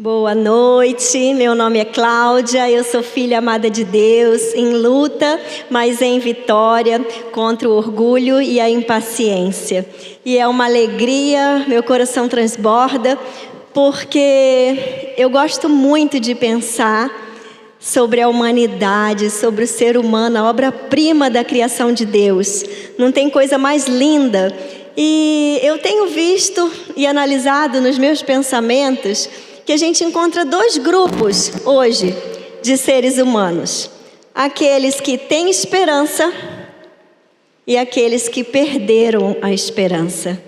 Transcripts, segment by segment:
Boa noite, meu nome é Cláudia, eu sou filha amada de Deus, em luta, mas em vitória contra o orgulho e a impaciência. E é uma alegria, meu coração transborda, porque eu gosto muito de pensar sobre a humanidade, sobre o ser humano, a obra-prima da criação de Deus. Não tem coisa mais linda. E eu tenho visto e analisado nos meus pensamentos que a gente encontra dois grupos hoje de seres humanos. Aqueles que têm esperança e aqueles que perderam a esperança.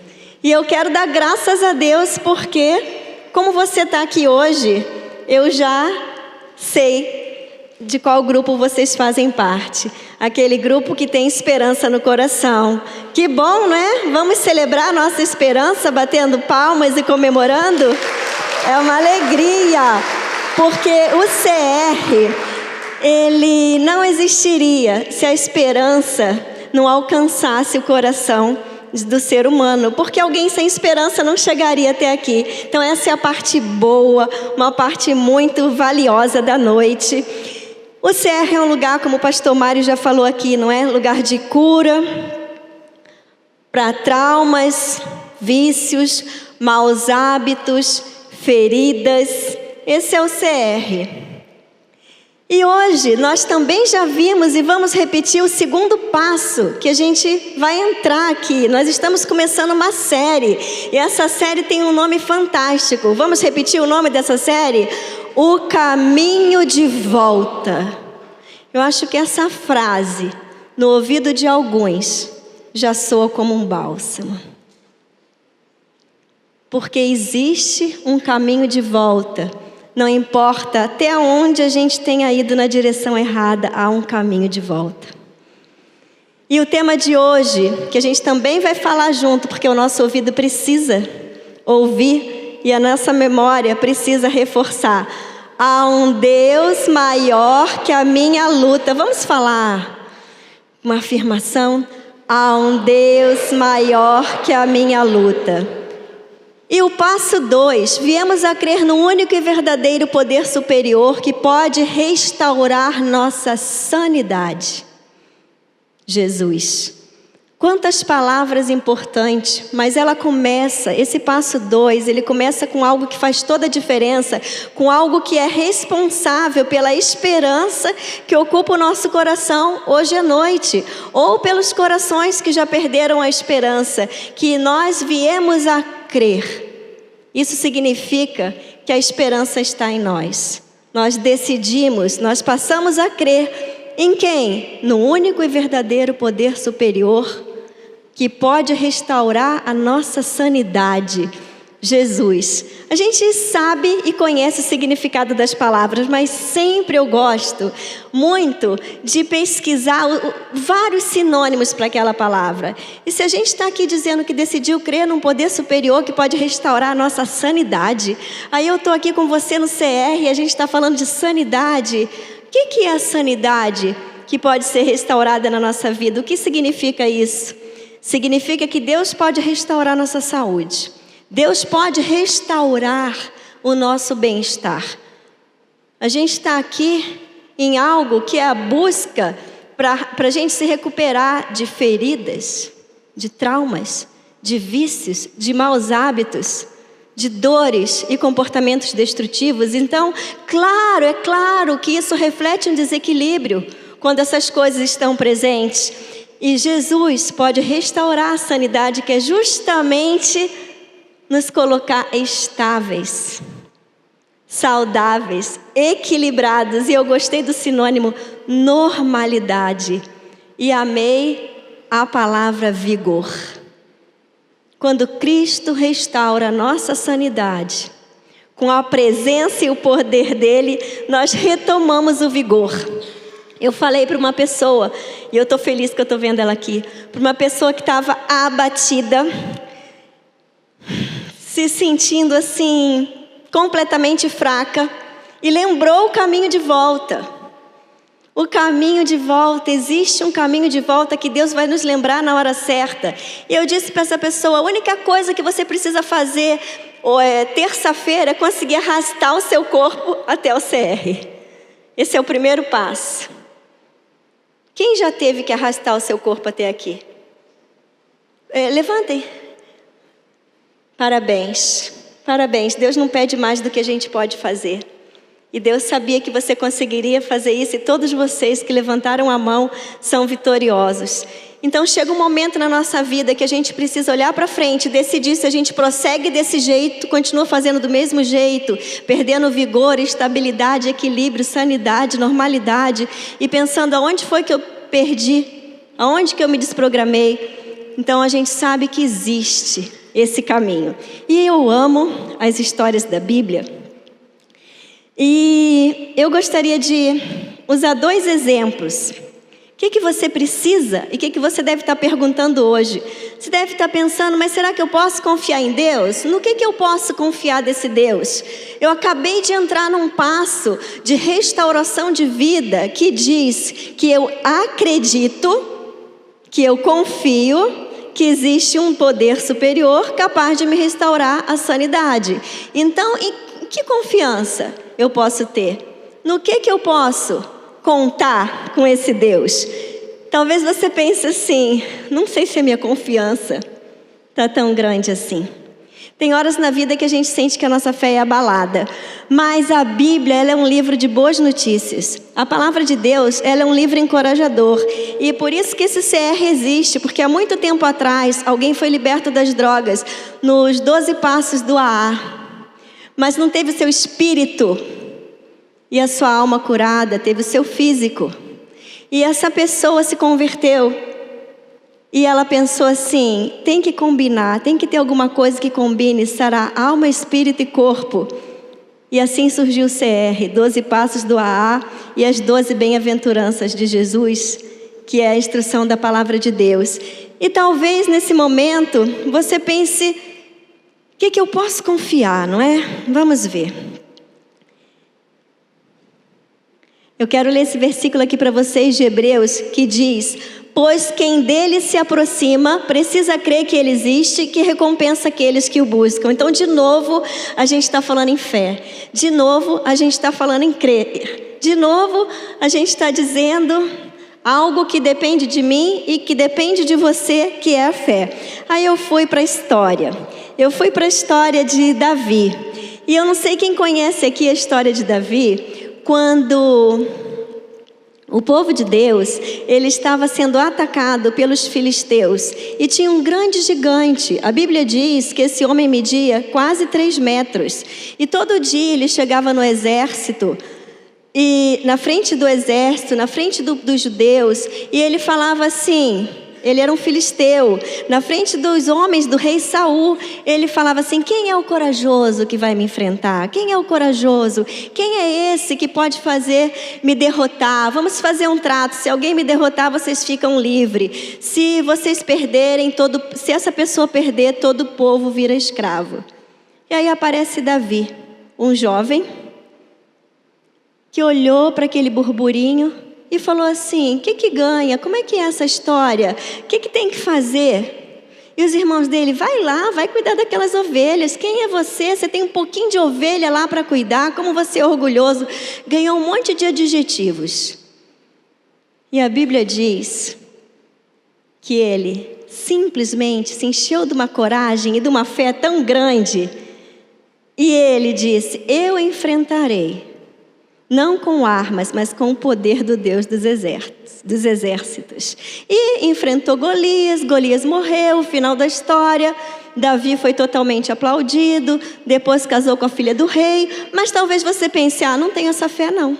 E eu quero dar graças a Deus porque, como você está aqui hoje, eu já sei de qual grupo vocês fazem parte. Aquele grupo que tem esperança no coração. Que bom, não é? Vamos celebrar a nossa esperança batendo palmas e comemorando? É uma alegria, porque o CR, ele não existiria se a esperança não alcançasse o coração do ser humano, porque alguém sem esperança não chegaria até aqui. Então essa é a parte boa, uma parte muito valiosa da noite. O CR é um lugar, como o pastor Mário já falou aqui, não é? Lugar de cura para traumas, vícios, maus hábitos, feridas. Esse é o CR. E hoje nós também já vimos e vamos repetir o segundo passo que a gente vai entrar aqui. Nós estamos começando uma série e essa série tem um nome fantástico. Vamos repetir o nome dessa série? O Caminho de Volta. Eu acho que essa frase, no ouvido de alguns, já soa como um bálsamo. Porque existe um caminho de volta. Não importa até onde a gente tenha ido na direção errada, há um caminho de volta. E o tema de hoje, que a gente também vai falar junto, porque o nosso ouvido precisa ouvir e a nossa memória precisa reforçar. Há um Deus maior que a minha luta. Vamos falar uma afirmação? Há um Deus maior que a minha luta. E o passo 2, viemos a crer no único e verdadeiro poder superior que pode restaurar nossa sanidade. Jesus. Quantas palavras importantes, mas ela começa, esse passo 2, ele começa com algo que faz toda a diferença, com algo que é responsável pela esperança que ocupa o nosso coração hoje à noite, ou pelos corações que já perderam a esperança, que nós viemos a crer. Isso significa que a esperança está em nós. Nós decidimos, nós passamos a crer em quem? No único e verdadeiro poder superior que pode restaurar a nossa sanidade. Jesus. A gente sabe e conhece o significado das palavras, mas sempre eu gosto muito de pesquisar vários sinônimos para aquela palavra. E se a gente está aqui dizendo que decidiu crer num poder superior que pode restaurar a nossa sanidade, aí eu estou aqui com você no CR e a gente está falando de sanidade. O que é a sanidade que pode ser restaurada na nossa vida? O que significa isso? Significa que Deus pode restaurar nossa saúde. Deus pode restaurar o nosso bem-estar. A gente está aqui em algo que é a busca para a gente se recuperar de feridas, de traumas, de vícios, de maus hábitos, de dores e comportamentos destrutivos. Então, é claro que isso reflete um desequilíbrio quando essas coisas estão presentes. E Jesus pode restaurar a sanidade, que é justamente nos colocar estáveis, saudáveis, equilibrados. E eu gostei do sinônimo normalidade. E amei a palavra vigor. Quando Cristo restaura a nossa sanidade, com a presença e o poder dele, nós retomamos o vigor. Eu falei para uma pessoa, e eu estou feliz que eu estou vendo ela aqui, para uma pessoa que estava abatida, se sentindo assim, completamente fraca, e lembrou o caminho de volta. O caminho de volta, existe um caminho de volta que Deus vai nos lembrar na hora certa. E eu disse para essa pessoa, a única coisa que você precisa fazer terça-feira é conseguir arrastar o seu corpo até o CR. Esse é o primeiro passo. Quem já teve que arrastar o seu corpo até aqui? Levantem. Parabéns. Parabéns. Deus não pede mais do que a gente pode fazer. E Deus sabia que você conseguiria fazer isso, e todos vocês que levantaram a mão são vitoriosos. Então chega um momento na nossa vida que a gente precisa olhar para frente, decidir se a gente prossegue desse jeito, continua fazendo do mesmo jeito, perdendo vigor, estabilidade, equilíbrio, sanidade, normalidade, e pensando aonde foi que eu perdi, aonde que eu me desprogramei. Então a gente sabe que existe esse caminho. E eu amo as histórias da Bíblia. E eu gostaria de usar 2 exemplos. O que você precisa e o que você deve estar perguntando hoje? Você deve estar pensando, mas será que eu posso confiar em Deus? No que eu posso confiar desse Deus? Eu acabei de entrar num passo de restauração de vida que diz que eu acredito, que eu confio, que existe um poder superior capaz de me restaurar a sanidade. Então, em que confiança eu posso ter? No que eu posso contar com esse Deus? Talvez você pense assim, não sei se a minha confiança está tão grande assim. Tem horas na vida que a gente sente que a nossa fé é abalada, mas a Bíblia, ela é um livro de boas notícias. A palavra de Deus, ela é um livro encorajador, e por isso que esse CR existe, porque há muito tempo atrás alguém foi liberto das drogas nos 12 passos do AA, mas não teve o seu espírito e a sua alma curada, teve o seu físico. E essa pessoa se converteu e ela pensou assim, tem que combinar, tem que ter alguma coisa que combine, estará alma, espírito e corpo. E assim surgiu o CR, 12 passos do AA e as 12 bem-aventuranças de Jesus, que é a instrução da palavra de Deus. E talvez nesse momento você pense, o que eu posso confiar, não é? Vamos ver. Eu quero ler esse versículo aqui para vocês de Hebreus, que diz, pois quem dele se aproxima, precisa crer que ele existe e que recompensa aqueles que o buscam. Então, de novo, a gente está falando em fé. De novo, a gente está falando em crer. De novo, a gente está dizendo algo que depende de mim e que depende de você, que é a fé. Aí eu fui para a história. Eu fui para a história de Davi. E eu não sei quem conhece aqui a história de Davi, quando o povo de Deus, ele estava sendo atacado pelos filisteus. E tinha um grande gigante. A Bíblia diz que esse homem media quase 3 metros. E todo dia ele chegava no exército, e na frente do exército, na frente dos judeus, e ele falava assim... Ele era um filisteu. Na frente dos homens do rei Saul, ele falava assim, quem é o corajoso que vai me enfrentar? Quem é o corajoso? Quem é esse que pode me derrotar? Vamos fazer um trato, se alguém me derrotar, vocês ficam livres. Se vocês perderem, se essa pessoa perder, todo o povo vira escravo. E aí aparece Davi, um jovem, que olhou para aquele burburinho, e falou assim, o que ganha? Como é que é essa história? O que tem que fazer? E os irmãos dele, vai lá, vai cuidar daquelas ovelhas. Quem é você? Você tem um pouquinho de ovelha lá para cuidar, como você é orgulhoso. Ganhou um monte de adjetivos. E a Bíblia diz que ele simplesmente se encheu de uma coragem e de uma fé tão grande. E ele disse, eu enfrentarei. Não com armas, mas com o poder do Deus dos exércitos. E enfrentou Golias, Golias morreu, final da história. Davi foi totalmente aplaudido, depois casou com a filha do rei. Mas talvez você pense, não tenho essa fé não.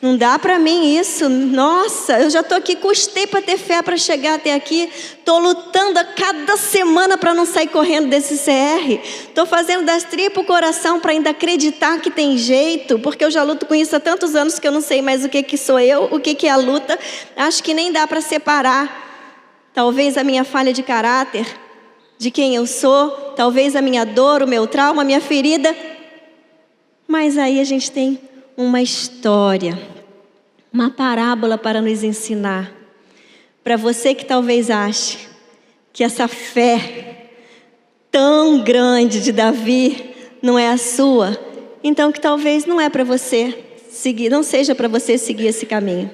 Não dá para mim isso. Nossa, eu já estou aqui, custei para ter fé para chegar até aqui. Estou lutando a cada semana para não sair correndo desse CR. Estou fazendo das tripas o coração para ainda acreditar que tem jeito. Porque eu já luto com isso há tantos anos que eu não sei mais o que sou eu, o que é a luta. Acho que nem dá para separar. Talvez a minha falha de caráter, de quem eu sou. Talvez a minha dor, o meu trauma, a minha ferida. Mas aí a gente tem uma história uma parábola para nos ensinar. Para você que talvez ache que essa fé tão grande de Davi não é a sua, então que talvez não é para você seguir, não seja para você seguir esse caminho.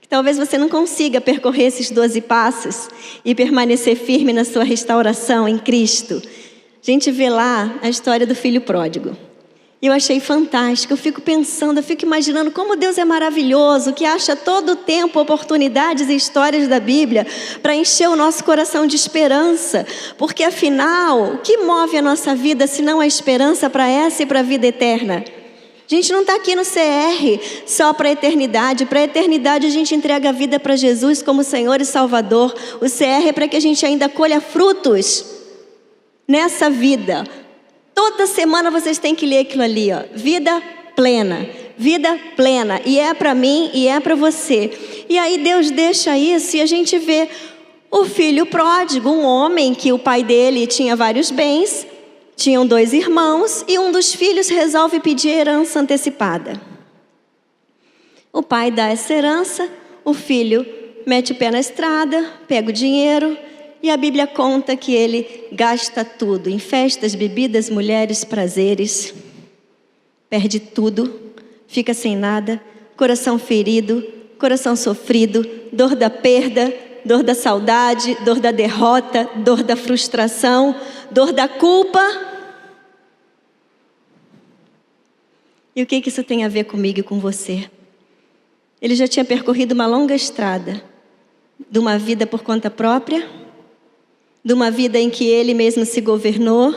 Que talvez você não consiga percorrer esses 12 passos e permanecer firme na sua restauração em Cristo. A gente vê lá a história do filho pródigo. E eu achei fantástico, eu fico pensando, eu fico imaginando como Deus é maravilhoso, que acha todo o tempo oportunidades e histórias da Bíblia para encher o nosso coração de esperança. Porque afinal, o que move a nossa vida se não a esperança para essa e para a vida eterna? A gente não está aqui no CR só para a eternidade. Para a eternidade a gente entrega a vida para Jesus como Senhor e Salvador. O CR é para que a gente ainda colha frutos nessa vida. Toda semana vocês têm que ler aquilo ali, ó. Vida plena, vida plena. E é para mim e é para você. E aí Deus deixa isso e a gente vê o filho pródigo, um homem que o pai dele tinha vários bens, tinham 2 irmãos e um dos filhos resolve pedir herança antecipada. O pai dá essa herança, o filho mete o pé na estrada, pega o dinheiro. E a Bíblia conta que ele gasta tudo, em festas, bebidas, mulheres, prazeres. Perde tudo, fica sem nada, coração ferido, coração sofrido, dor da perda, dor da saudade, dor da derrota, dor da frustração, dor da culpa. E o que isso tem a ver comigo e com você? Ele já tinha percorrido uma longa estrada, de uma vida por conta própria, de uma vida em que ele mesmo se governou,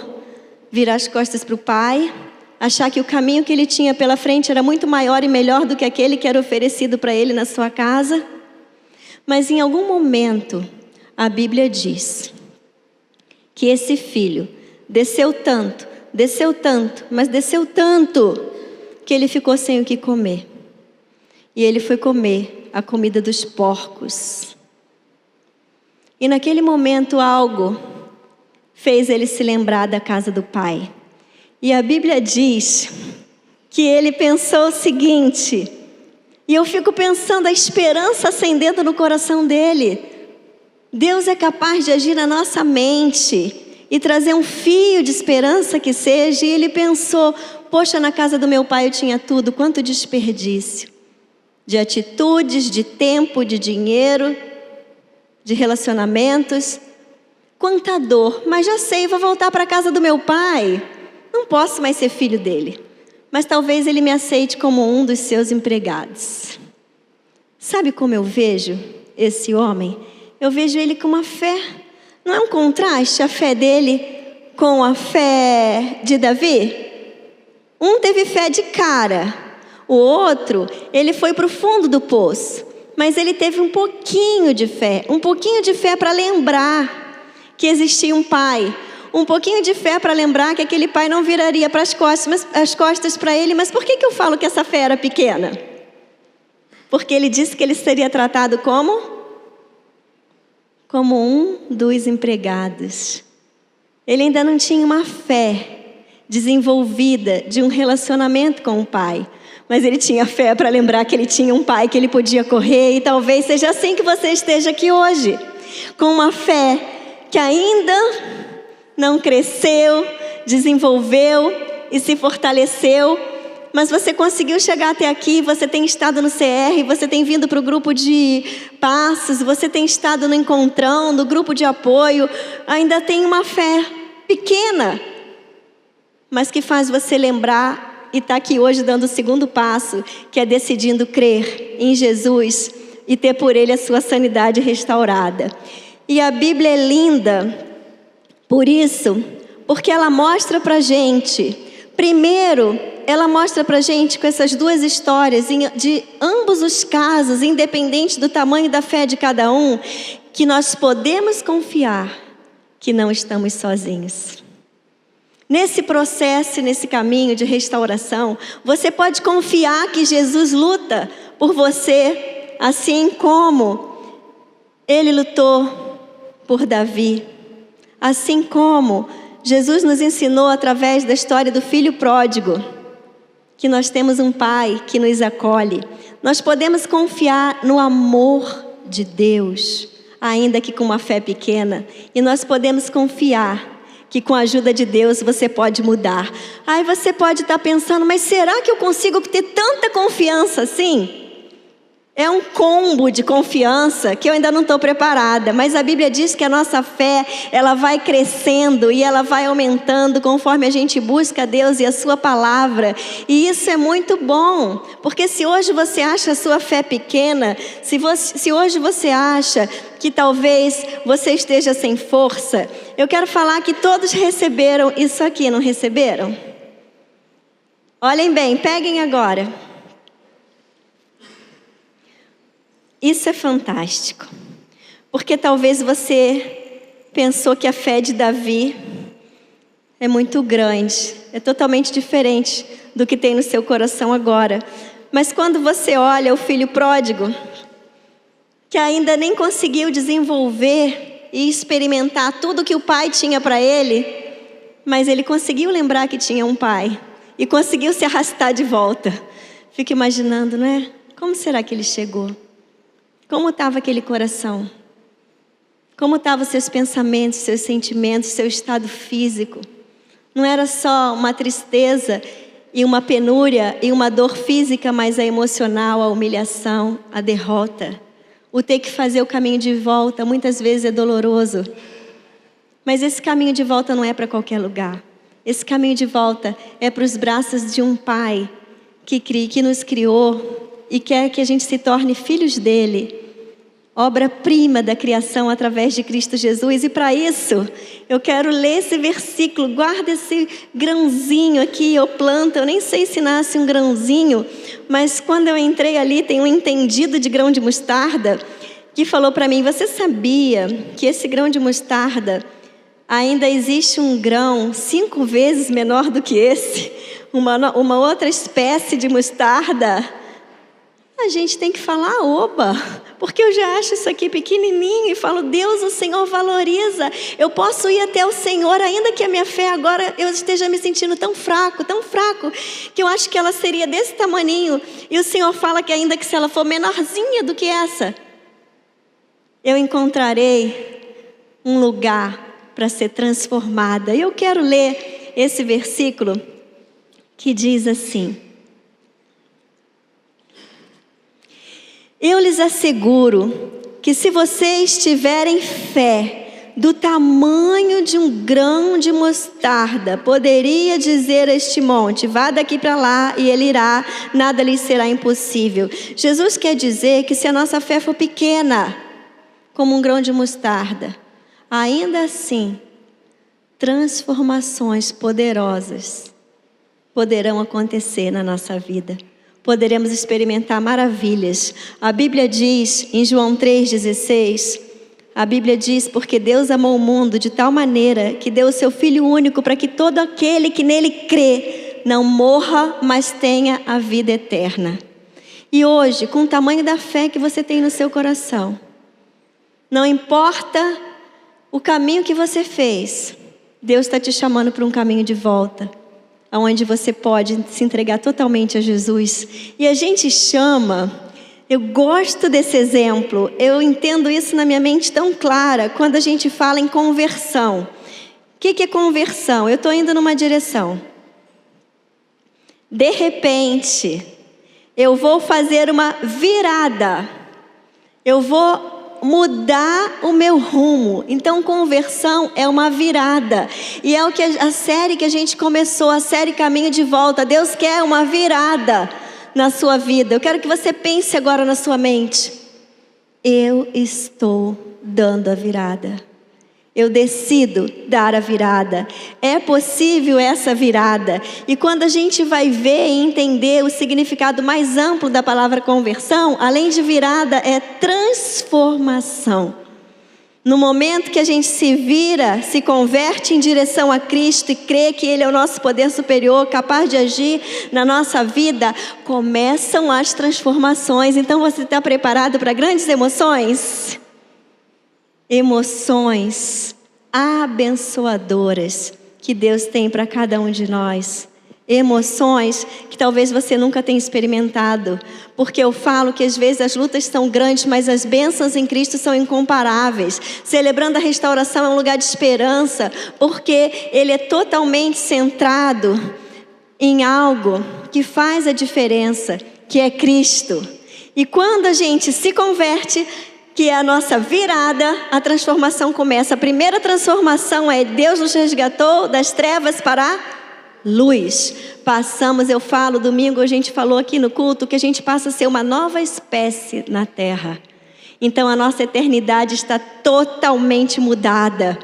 virar as costas para o pai, achar que o caminho que ele tinha pela frente era muito maior e melhor do que aquele que era oferecido para ele na sua casa. Mas em algum momento, a Bíblia diz que esse filho desceu tanto, mas desceu tanto, que ele ficou sem o que comer. E ele foi comer a comida dos porcos. E naquele momento algo fez ele se lembrar da casa do pai. E a Bíblia diz que ele pensou o seguinte, e eu fico pensando a esperança acendendo no coração dele. Deus é capaz de agir na nossa mente e trazer um fio de esperança que seja. E ele pensou, poxa, na casa do meu pai eu tinha tudo, quanto desperdício. De atitudes, de tempo, de dinheiro, de relacionamentos, quanta dor, mas já sei, vou voltar para a casa do meu pai, não posso mais ser filho dele, mas talvez ele me aceite como um dos seus empregados. Sabe como eu vejo esse homem? Eu vejo ele com uma fé, não é um contraste a fé dele com a fé de Davi? Um teve fé de cara, o outro, ele foi para o fundo do poço. Mas ele teve um pouquinho de fé para lembrar que existia um pai, um pouquinho de fé para lembrar que aquele pai não viraria para as costas para ele. Mas por que eu falo que essa fé era pequena? Porque ele disse que ele seria tratado como um dos empregados. Ele ainda não tinha uma fé desenvolvida de um relacionamento com o pai. Mas ele tinha fé para lembrar que ele tinha um pai que ele podia correr. E talvez seja assim que você esteja aqui hoje. Com uma fé que ainda não cresceu, desenvolveu e se fortaleceu. Mas você conseguiu chegar até aqui, você tem estado no CR, você tem vindo para o grupo de passos, você tem estado no encontrão, no grupo de apoio. Ainda tem uma fé pequena, mas que faz você lembrar e está aqui hoje dando o segundo passo, que é decidindo crer em Jesus e ter por ele a sua sanidade restaurada. E a Bíblia é linda por isso, porque ela mostra para a gente, primeiro, ela mostra para a gente com essas 2 histórias, de ambos os casos, independente do tamanho da fé de cada um, que nós podemos confiar que não estamos sozinhos. Nesse processo, nesse caminho de restauração, você pode confiar que Jesus luta por você, assim como ele lutou por Davi. Assim como Jesus nos ensinou através da história do filho pródigo, que nós temos um Pai que nos acolhe. Nós podemos confiar no amor de Deus, ainda que com uma fé pequena. E nós podemos confiar que com a ajuda de Deus você pode mudar. Aí você pode estar pensando, mas será que eu consigo ter tanta confiança assim? É um combo de confiança que eu ainda não estou preparada. Mas a Bíblia diz que a nossa fé, ela vai crescendo e ela vai aumentando conforme a gente busca Deus e a sua palavra. E isso é muito bom. Porque se hoje você acha a sua fé pequena, se hoje você acha que talvez você esteja sem força, eu quero falar que todos receberam isso aqui, não receberam? Olhem bem, peguem agora. Isso é fantástico, porque talvez você pensou que a fé de Davi é muito grande, é totalmente diferente do que tem no seu coração agora. Mas quando você olha o filho pródigo, que ainda nem conseguiu desenvolver e experimentar tudo que o pai tinha para ele, mas ele conseguiu lembrar que tinha um pai e conseguiu se arrastar de volta. Fico imaginando, não é? Como será que ele chegou? Como estava aquele coração? Como estavam seus pensamentos, seus sentimentos, seu estado físico? Não era só uma tristeza e uma penúria e uma dor física, mas a emocional, a humilhação, a derrota. O ter que fazer o caminho de volta muitas vezes é doloroso. Mas esse caminho de volta não é para qualquer lugar. Esse caminho de volta é para os braços de um Pai que nos criou e quer que a gente se torne filhos dele. Obra-prima da criação através de Cristo Jesus. E para isso, eu quero ler esse versículo. Guarda esse grãozinho aqui, eu planto. Eu nem sei se nasce um grãozinho, mas quando eu entrei ali, tem um entendido de grão de mostarda que falou para mim, você sabia que esse grão de mostarda, ainda existe um grão 5 vezes menor do que esse? Uma outra espécie de mostarda? A gente tem que falar oba, porque eu já acho isso aqui pequenininho e falo, Deus, o Senhor valoriza. Eu posso ir até o Senhor, ainda que a minha fé agora eu esteja me sentindo tão fraco, que eu acho que ela seria desse tamaninho. E o Senhor fala que ainda que se ela for menorzinha do que essa, eu encontrarei um lugar para ser transformada. E eu quero ler esse versículo que diz assim: eu lhes asseguro que se vocês tiverem fé do tamanho de um grão de mostarda, poderia dizer a este monte, vá daqui para lá e ele irá, nada lhe será impossível. Jesus quer dizer que se a nossa fé for pequena, como um grão de mostarda, ainda assim, transformações poderosas poderão acontecer na nossa vida. Poderemos experimentar maravilhas. A Bíblia diz, em João 3,16, a Bíblia diz, porque Deus amou o mundo de tal maneira que deu o seu Filho único para que todo aquele que nele crê não morra, mas tenha a vida eterna. E hoje, com o tamanho da fé que você tem no seu coração, não importa o caminho que você fez, Deus está te chamando para um caminho de volta, onde você pode se entregar totalmente a Jesus. E a gente chama, eu gosto desse exemplo, eu entendo isso na minha mente tão clara, quando a gente fala em conversão. O que é conversão? Eu estou indo numa direção. De repente, eu vou fazer uma virada. Eu vou mudar o meu rumo. Então conversão é uma virada. E é o que a série que a gente começou, a série Caminho de Volta. Deus quer uma virada na sua vida. Eu quero que você pense agora na sua mente. Eu estou dando a virada. Eu decido dar a virada. É possível essa virada. E quando a gente vai ver e entender o significado mais amplo da palavra conversão, além de virada, é transformação. No momento que a gente se vira, se converte em direção a Cristo e crê que Ele é o nosso poder superior, capaz de agir na nossa vida, começam as transformações. Então você está preparado para grandes emoções? Emoções abençoadoras que Deus tem para cada um de nós. emoções que talvez você nunca tenha experimentado. Porque eu falo que às vezes as lutas são grandes, mas as bênçãos em Cristo são incomparáveis. Celebrando a restauração é um lugar de esperança, porque ele é totalmente centrado em algo que faz a diferença, que é Cristo. E quando a gente se converte, que é a nossa virada, a transformação começa. A primeira transformação é Deus nos resgatou das trevas para a luz. Passamos, eu falo, domingo a gente falou aqui no culto, que a gente passa a ser uma nova espécie na terra. Então a nossa eternidade está totalmente mudada.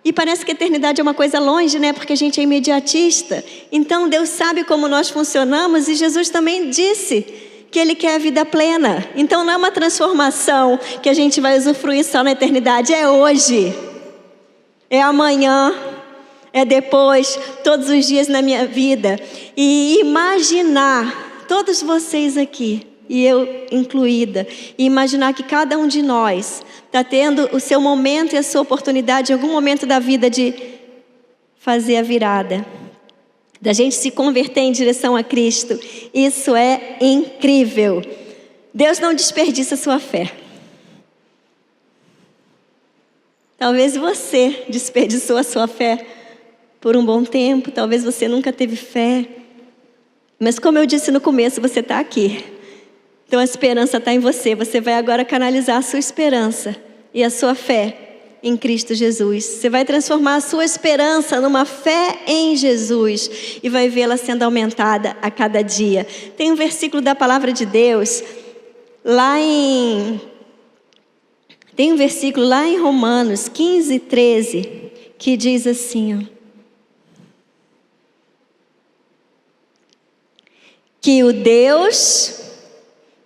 E parece que a eternidade é uma coisa longe, né? Porque a gente é imediatista. Então Deus sabe como nós funcionamos e Jesus também disse que Ele quer a vida plena. Então não é uma transformação que a gente vai usufruir só na eternidade, é hoje, é amanhã, é depois, todos os dias na minha vida. E imaginar, todos vocês aqui, e eu incluída, e imaginar que cada um de nós está tendo o seu momento e a sua oportunidade em algum momento da vida de fazer a virada, da gente se converter em direção a Cristo. Isso é incrível. Deus não desperdiça a sua fé. Talvez você desperdiçou a sua fé por um bom tempo, talvez você nunca teve fé. Mas como eu disse no começo, você está aqui. Então a esperança está em você. Você vai agora canalizar a sua esperança e a sua fé em Cristo Jesus. Você vai transformar a sua esperança numa fé em Jesus e vai vê-la sendo aumentada a cada dia. Tem um versículo da palavra de Deus tem um versículo lá em Romanos 15:13 que diz assim, ó, que o Deus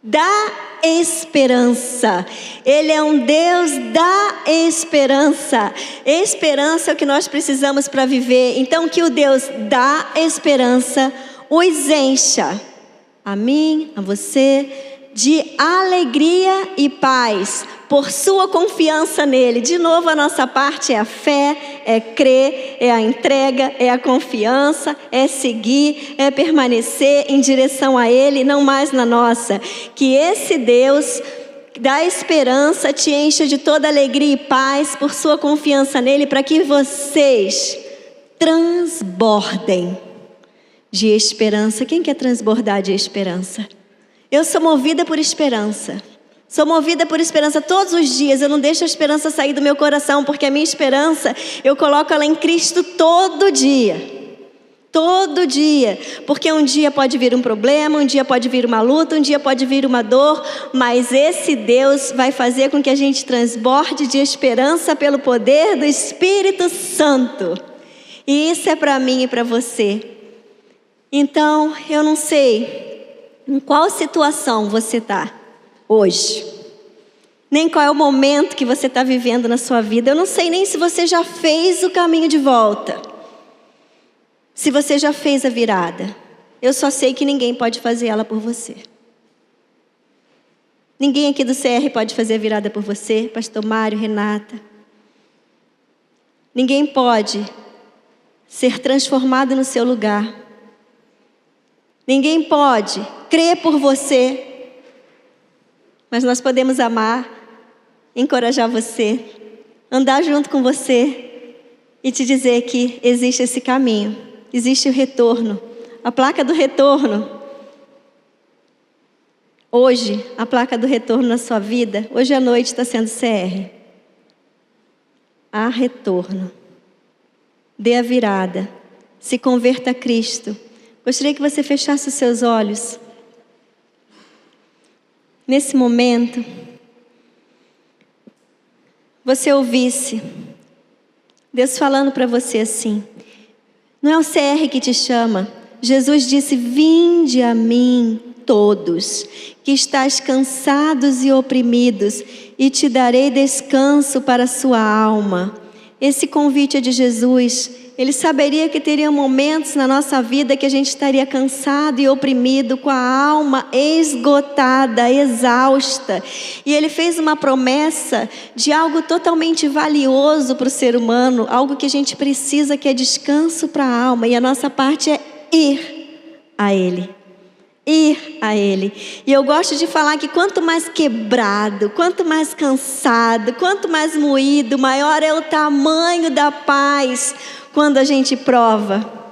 da esperança, Ele é um Deus da esperança. Esperança é o que nós precisamos para viver. Então que o Deus da esperança os encha, a mim, a você, de alegria e paz, por sua confiança nele. De novo, a nossa parte é a fé, é crer, é a entrega, é a confiança, é seguir, é permanecer em direção a ele, não mais na nossa. Que esse Deus da esperança te encha de toda alegria e paz por sua confiança nele, para que vocês transbordem de esperança. Quem quer transbordar de esperança? Eu sou movida por esperança. Sou movida por esperança todos os dias. Eu não deixo a esperança sair do meu coração, porque a minha esperança, eu coloco ela em Cristo todo dia. Todo dia. Porque um dia pode vir um problema, um dia pode vir uma luta, um dia pode vir uma dor, mas esse Deus vai fazer com que a gente transborde de esperança pelo poder do Espírito Santo. E isso é para mim e para você. Então, eu não sei em qual situação você está hoje, nem qual é o momento que você está vivendo na sua vida. Eu não sei nem se você já fez o caminho de volta, se você já fez a virada. Eu só sei que ninguém pode fazer ela por você. Ninguém aqui do CR pode fazer a virada por você, pastor Mário, Renata. Ninguém pode ser transformado no seu lugar. Ninguém pode crer por você, mas nós podemos amar, encorajar você, andar junto com você e te dizer que existe esse caminho, existe o retorno, a placa do retorno. Hoje, a placa do retorno na sua vida, hoje à noite está sendo CR. Há retorno. Dê a virada, se converta a Cristo. Gostaria que você fechasse os seus olhos. Nesse momento, você ouvisse Deus falando para você assim: não é o CR que te chama. Jesus disse: vinde a mim todos, que estáis cansados e oprimidos, e te darei descanso para a sua alma. Esse convite é de Jesus. Ele saberia que teria momentos na nossa vida que a gente estaria cansado e oprimido, com a alma esgotada, exausta. E Ele fez uma promessa de algo totalmente valioso para o ser humano, algo que a gente precisa, que é descanso para a alma. E a nossa parte é ir. a Ele. Ir a Ele. E eu gosto de falar que quanto mais quebrado, quanto mais cansado, quanto mais moído, maior é o tamanho da paz quando a gente prova.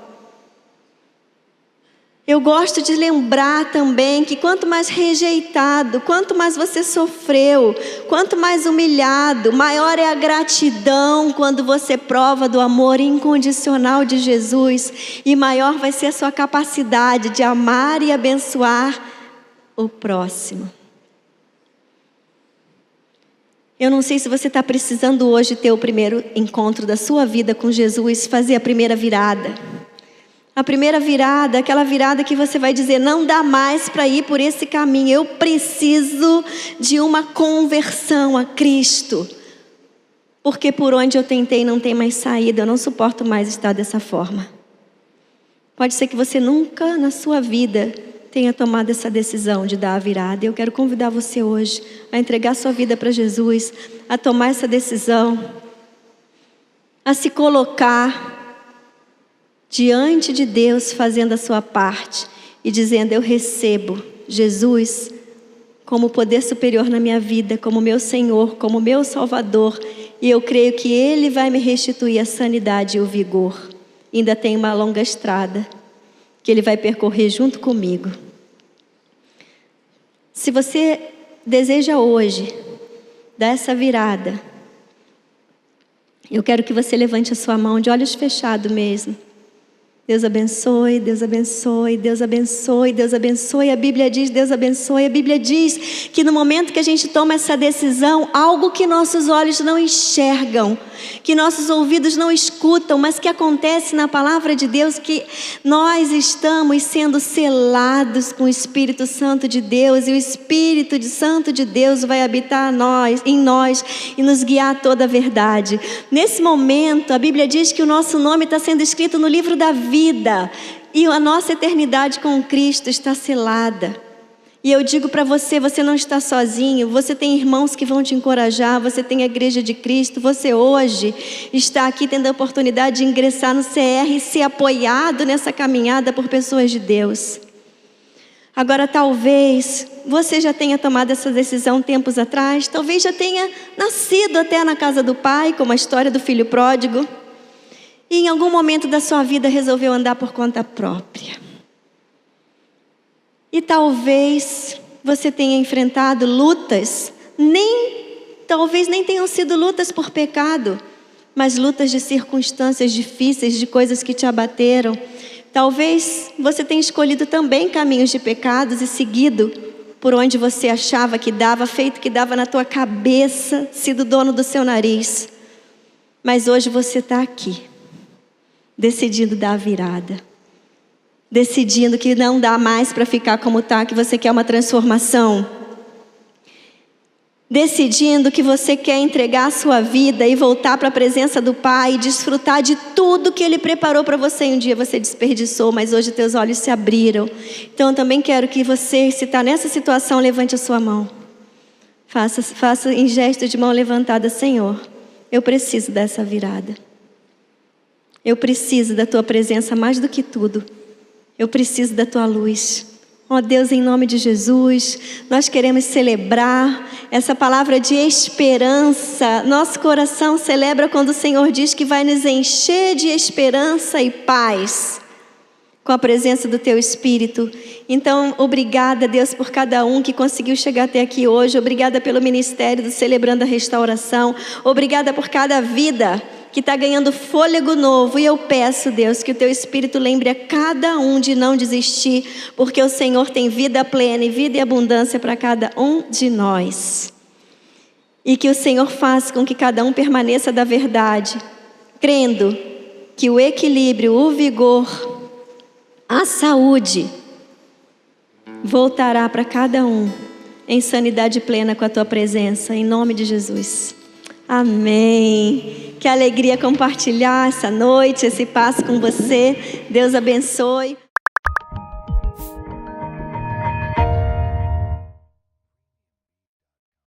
Eu gosto de lembrar também que quanto mais rejeitado, quanto mais você sofreu, quanto mais humilhado, maior é a gratidão quando você prova do amor incondicional de Jesus, e maior vai ser a sua capacidade de amar e abençoar o próximo. Eu não sei se você está precisando hoje ter o primeiro encontro da sua vida com Jesus, fazer a primeira virada. A primeira virada, aquela virada que você vai dizer, não dá mais para ir por esse caminho. Eu preciso de uma conversão a Cristo. Porque por onde eu tentei não tem mais saída, eu não suporto mais estar dessa forma. Pode ser que você nunca na sua vida tenha tomado essa decisão de dar a virada. Eu quero convidar você hoje a entregar sua vida para Jesus, a tomar essa decisão, a se colocar diante de Deus, fazendo a sua parte e dizendo, eu recebo Jesus como poder superior na minha vida, como meu Senhor, como meu Salvador, e eu creio que Ele vai me restituir a sanidade e o vigor. Ainda tem uma longa estrada que Ele vai percorrer junto comigo. Se você deseja hoje dar essa virada, eu quero que você levante a sua mão de olhos fechados mesmo. Deus abençoe, Deus abençoe, Deus abençoe, Deus abençoe. A Bíblia diz, Deus abençoe. A Bíblia diz que no momento que a gente toma essa decisão, algo que nossos olhos não enxergam, que nossos ouvidos não escutam, mas que acontece na palavra de Deus, que nós estamos sendo selados com o Espírito Santo de Deus, e o Espírito Santo de Deus vai habitar em nós e nos guiar a toda a verdade. Nesse momento, a Bíblia diz que o nosso nome está sendo escrito no livro da vida, e a nossa eternidade com Cristo está selada. E eu digo para você, você não está sozinho, você tem irmãos que vão te encorajar, você tem a igreja de Cristo, você hoje está aqui tendo a oportunidade de ingressar no CR e ser apoiado nessa caminhada por pessoas de Deus. Agora talvez você já tenha tomado essa decisão tempos atrás, talvez já tenha nascido até na casa do pai, como a história do filho pródigo, e em algum momento da sua vida resolveu andar por conta própria. E talvez você tenha enfrentado lutas, talvez nem tenham sido lutas por pecado, mas lutas de circunstâncias difíceis, de coisas que te abateram. Talvez você tenha escolhido também caminhos de pecados e seguido por onde você achava que dava, feito que dava na tua cabeça, sido dono do seu nariz. Mas hoje você está aqui, decidindo dar a virada. Decidindo que não dá mais para ficar como está, que você quer uma transformação. Decidindo que você quer entregar a sua vida e voltar para a presença do Pai e desfrutar de tudo que Ele preparou para você. Um dia você desperdiçou, mas hoje teus olhos se abriram. Então eu também quero que você, se está nessa situação, levante a sua mão. Faça em gesto de mão levantada, Senhor, eu preciso dessa virada. Eu preciso da Tua presença mais do que tudo. Eu preciso da Tua luz. Ó Deus, em nome de Jesus, nós queremos celebrar essa palavra de esperança. Nosso coração celebra quando o Senhor diz que vai nos encher de esperança e paz com a presença do Teu Espírito. Então, obrigada, Deus, por cada um que conseguiu chegar até aqui hoje. Obrigada pelo ministério do Celebrando a Restauração. Obrigada por cada vida que está ganhando fôlego novo. E eu peço, Deus, que o Teu Espírito lembre a cada um de não desistir, porque o Senhor tem vida plena e vida e abundância para cada um de nós. E que o Senhor faça com que cada um permaneça da verdade, crendo que o equilíbrio, o vigor, a saúde voltará para cada um em sanidade plena com a Tua presença, em nome de Jesus. Amém. Que alegria compartilhar essa noite, esse passo com você. Deus abençoe.